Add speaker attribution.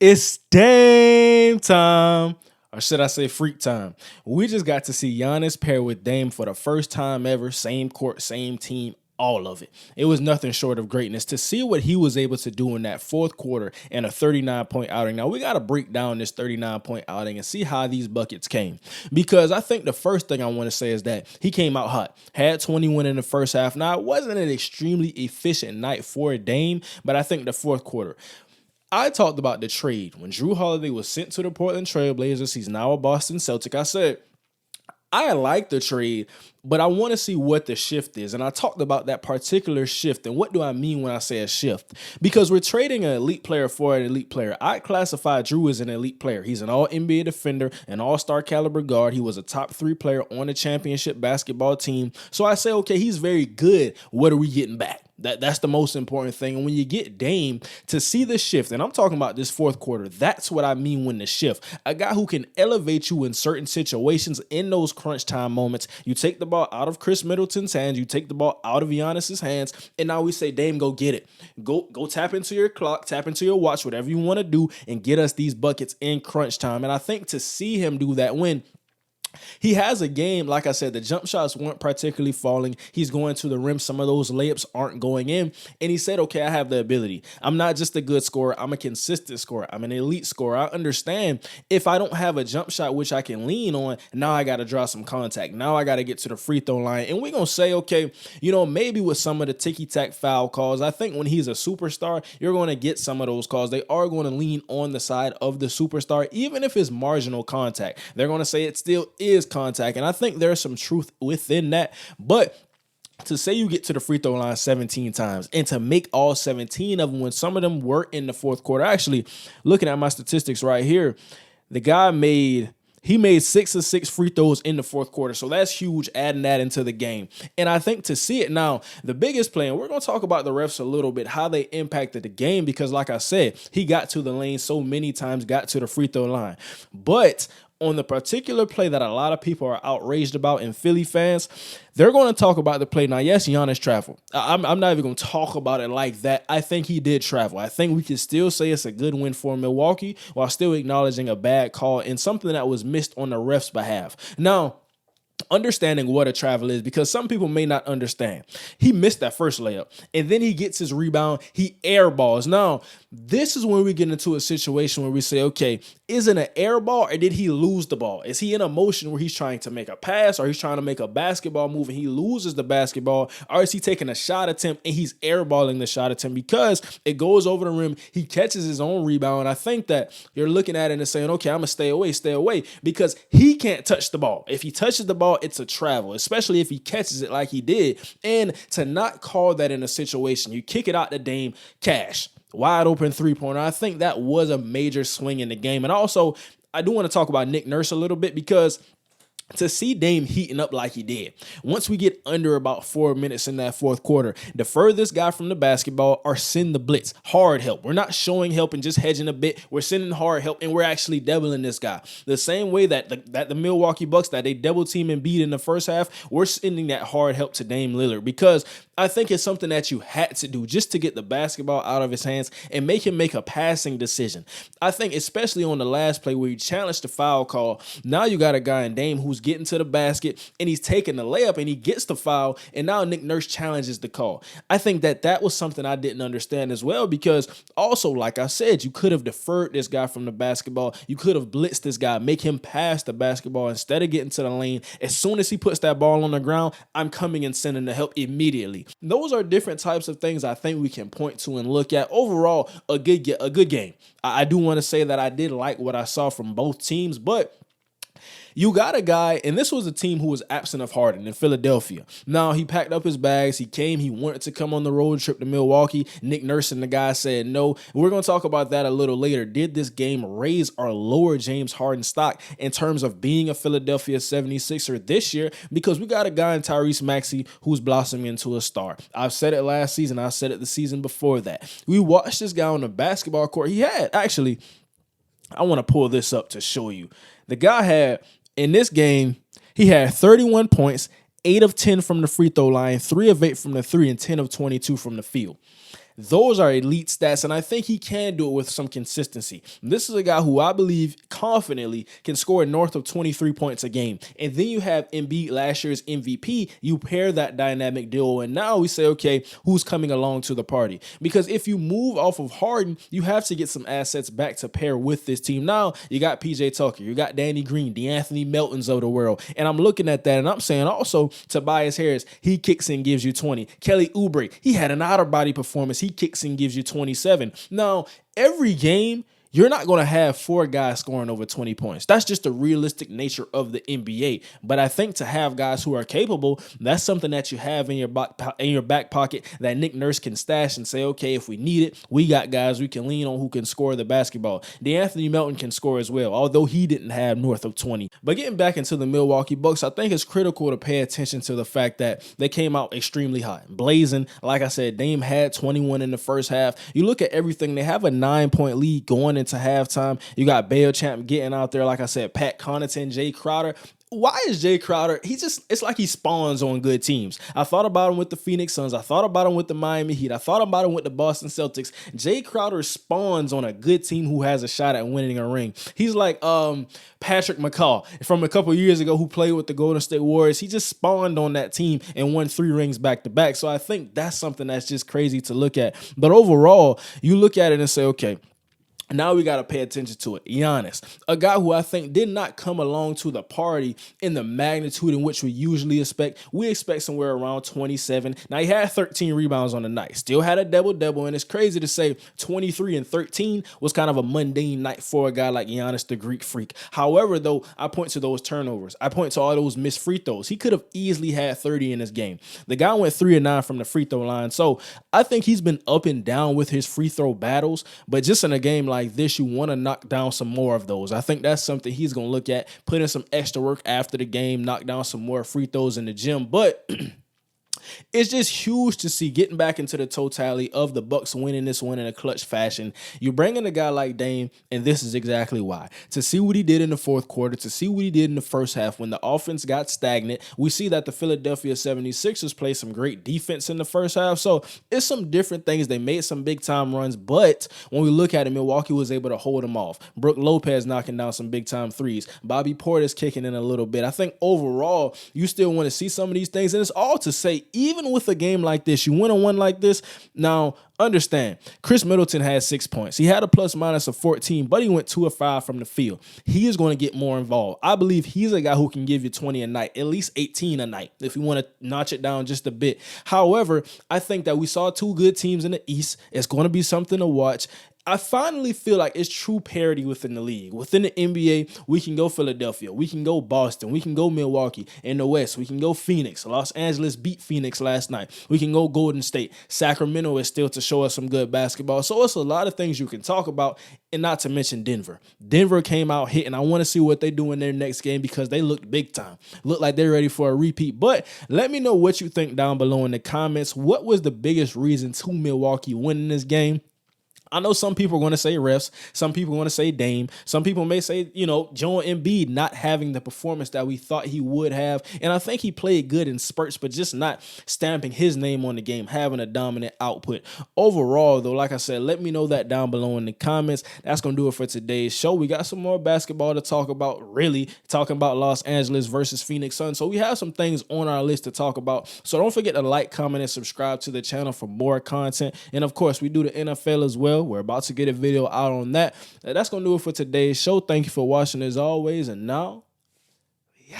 Speaker 1: It's Dame time. Or should I say freak time? We just got to see Giannis pair with Dame for the first time ever. Same court, same team, all of it. It was nothing short of greatness. To see what he was able to do in that fourth quarter and a 39-point outing. Now, we got to break down this 39-point outing and see how these buckets came. Because I think the first thing I want to say is that he came out hot. Had 21 in the first half. Now, it wasn't an extremely efficient night for Dame, but I think the fourth quarter, I talked about the trade. When Drew Holiday was sent to the Portland Trail Blazers, he's now a Boston Celtic. I said, I like the trade, but I want to see what the shift is. And I talked about that particular shift. And what do I mean when I say a shift? Because we're trading an elite player for an elite player. I classify Drew as an elite player. He's an all-NBA defender, an all-star caliber guard. He was a top 3 player on the championship basketball team. So I say, okay, he's very good. What are we getting back? That's the most important thing. And when you get Dame, to see the shift, and I'm talking about this fourth quarter, that's what I mean when the shift. A guy who can elevate you in certain situations in those crunch time moments. You take the ball out of Chris Middleton's hands, you take the ball out of Giannis's hands, and now we say, Dame, go get it. Go tap into your clock, tap into your watch, whatever you want to do, and get us these buckets in crunch time. And I think to see him do that when he has a game, like I said, the jump shots weren't particularly falling. He's going to the rim. Some of those layups aren't going in. And he said, okay, I have the ability. I'm not just a good scorer. I'm a consistent scorer. I'm an elite scorer. I understand if I don't have a jump shot, which I can lean on, now I got to draw some contact. Now I got to get to the free throw line. And we're going to say, okay, maybe with some of the ticky-tack foul calls, I think when he's a superstar, you're going to get some of those calls. They are going to lean on the side of the superstar, even if it's marginal contact. They're going to say it still is contact, and I think there's some truth within that. But to say you get to the free throw line 17 times and to make all 17 of them when some of them were in the fourth quarter. Actually, looking at my statistics right here, the guy made 6 of 6 free throws in the fourth quarter. So that's huge, adding that into the game. And I think to see it now, the biggest play, and we're going to talk about the refs a little bit, how they impacted the game, because like I said, he got to the lane so many times, got to the free throw line. But on the particular play that a lot of people are outraged about in Philly fans, they're going to talk about the play. Now, yes, Giannis traveled. I'm not even going to talk about it like that. I think he did travel. I think we can still say it's a good win for Milwaukee while still acknowledging a bad call and something that was missed on the ref's behalf. Now, understanding what a travel is, because some people may not understand. He missed that first layup, and then he gets his rebound. He airballs. Now, this is when we get into a situation where we say, okay, is it an air ball or did he lose the ball? Is he in a motion where he's trying to make a pass or he's trying to make a basketball move and he loses the basketball? Or is he taking a shot attempt and he's airballing the shot attempt because it goes over the rim? He catches his own rebound. I think that you're looking at it and saying, okay, I'm going to stay away because he can't touch the ball. If he touches the ball, it's a travel, especially if he catches it like he did. And to not call that in a situation, you kick it out to Dame, cash. Wide open three-pointer. I think that was a major swing in the game. And also, I do want to talk about Nick Nurse a little bit because to see Dame heating up like he did, once we get under about 4 minutes in that fourth quarter, the furthest guy from the basketball or send the blitz, hard help. We're not showing help and just hedging a bit. We're sending hard help, and we're actually doubling this guy. The same way that the Milwaukee Bucks, that they double team and beat in the first half, we're sending that hard help to Dame Lillard because I think it's something that you had to do just to get the basketball out of his hands and make him make a passing decision. I think especially on the last play where you challenged the foul call, now you got a guy in Dame who's getting to the basket and he's taking the layup and he gets the foul, and now Nick Nurse challenges the call. I think that was something I didn't understand as well, because also, like I said, you could have deferred this guy from the basketball. You could have blitzed this guy, make him pass the basketball instead of getting to the lane. As soon as he puts that ball on the ground, I'm coming and sending the help immediately. Those are different types of things I think we can point to and look at. Overall, a good game. I do want to say that I did like what I saw from both teams, but you got a guy, and this was a team who was absent of Harden in Philadelphia. Now, he packed up his bags. He wanted to come on the road trip to Milwaukee. Nick Nurse and the guy said no. We're going to talk about that a little later. Did this game raise or lower James Harden's stock in terms of being a Philadelphia 76er this year? Because we got a guy in Tyrese Maxey who's blossoming into a star. I've said it last season. I said it the season before that. We watched this guy on the basketball court. I want to pull this up to show you. The guy had, in this game, he had 31 points, 8 of 10 from the free throw line, 3 of 8 from the 3, and 10 of 22 from the field. Those are elite stats, and I think he can do it with some consistency. This is a guy who I believe confidently can score north of 23 points a game. And then you have Embiid, last year's MVP. You pair that dynamic duo, and now we say, okay, who's coming along to the party? Because if you move off of Harden, you have to get some assets back to pair with this team. Now, you got PJ Tucker, you got Danny Green, DeAnthony Meltons of the world, and I'm looking at that, and I'm saying also Tobias Harris, he kicks and gives you 20. Kelly Oubre, he had an out-of-body performance. He kicks and gives you 27. Now, every game, you're not going to have 4 guys scoring over 20 points. That's just the realistic nature of the NBA. But I think to have guys who are capable, that's something that you have in your back pocket that Nick Nurse can stash and say, okay, if we need it, we got guys we can lean on who can score the basketball. DeAnthony Melton can score as well, although he didn't have north of 20. But getting back into the Milwaukee Bucks, I think it's critical to pay attention to the fact that they came out extremely hot, blazing. Like I said, Dame had 21 in the first half. You look at everything, they have a 9-point lead going into halftime. You got Bale Champ getting out there, like I said, Pat Connaughton, Jay Crowder. Why is Jay Crowder? It's like he spawns on good teams. I thought about him with the Phoenix Suns. I thought about him with the Miami Heat. I thought about him with the Boston Celtics. Jay Crowder spawns on a good team who has a shot at winning a ring. He's like Patrick McCaw from a couple years ago who played with the Golden State Warriors. He just spawned on that team and won 3 rings back to back. So I think that's something that's just crazy to look at. But overall, you look at it and say, okay, now we got to pay attention to it. Giannis, a guy who I think did not come along to the party in the magnitude in which we usually expect. We expect somewhere around 27. Now, he had 13 rebounds on the night. Still had a double-double, and it's crazy to say 23 and 13 was kind of a mundane night for a guy like Giannis, the Greek freak. However, though, I point to those turnovers. I point to all those missed free throws. He could have easily had 30 in this game. The guy went 3 of 9 from the free throw line. So I think he's been up and down with his free throw battles, but just in a game like this, you want to knock down some more of those. I think that's something he's going to look at, put in some extra work after the game, knock down some more free throws in the gym. But it's just huge to see getting back into the totality of the Bucks winning this one in a clutch fashion. You bring in a guy like Dame, and this is exactly why. To see what he did in the fourth quarter, to see what he did in the first half when the offense got stagnant. We see that the Philadelphia 76ers played some great defense in the first half. So it's some different things. They made some big-time runs, but when we look at it, Milwaukee was able to hold them off. Brook Lopez knocking down some big-time threes. Bobby Portis kicking in a little bit. I think overall, you still want to see some of these things, and it's all to say, even with a game like this, you win a one like this. Now, understand, Chris Middleton had 6 points. He had a plus minus of 14, but he went 2 of 5 from the field. He is going to get more involved. I believe he's a guy who can give you 20 a night, at least 18 a night, if you want to notch it down just a bit. However, I think that we saw 2 good teams in the East. It's going to be something to watch. I finally feel like it's true parity within the league. Within the NBA, we can go Philadelphia, we can go Boston, we can go Milwaukee. In the West, we can go Phoenix. Los Angeles beat Phoenix last night. We can go Golden State. Sacramento is still to show us some good basketball. So it's a lot of things you can talk about, and not to mention Denver. Denver came out hitting. I want to see what they do in their next game because they looked big time. Look like they're ready for a repeat. But let me know what you think down below in the comments. What was the biggest reason to Milwaukee winning this game? I know some people are going to say refs. Some people are going to say Dame. Some people may say, Joel Embiid not having the performance that we thought he would have. And I think he played good in spurts, but just not stamping his name on the game, having a dominant output. Overall, though, like I said, let me know that down below in the comments. That's going to do it for today's show. We got some more basketball to talk about, really talking about Los Angeles versus Phoenix Suns. So we have some things on our list to talk about. So don't forget to like, comment, and subscribe to the channel for more content. And of course, we do the NFL as well. We're about to get a video out on that. That's going to do it for today's show. Thank you for watching as always. And now, yeah.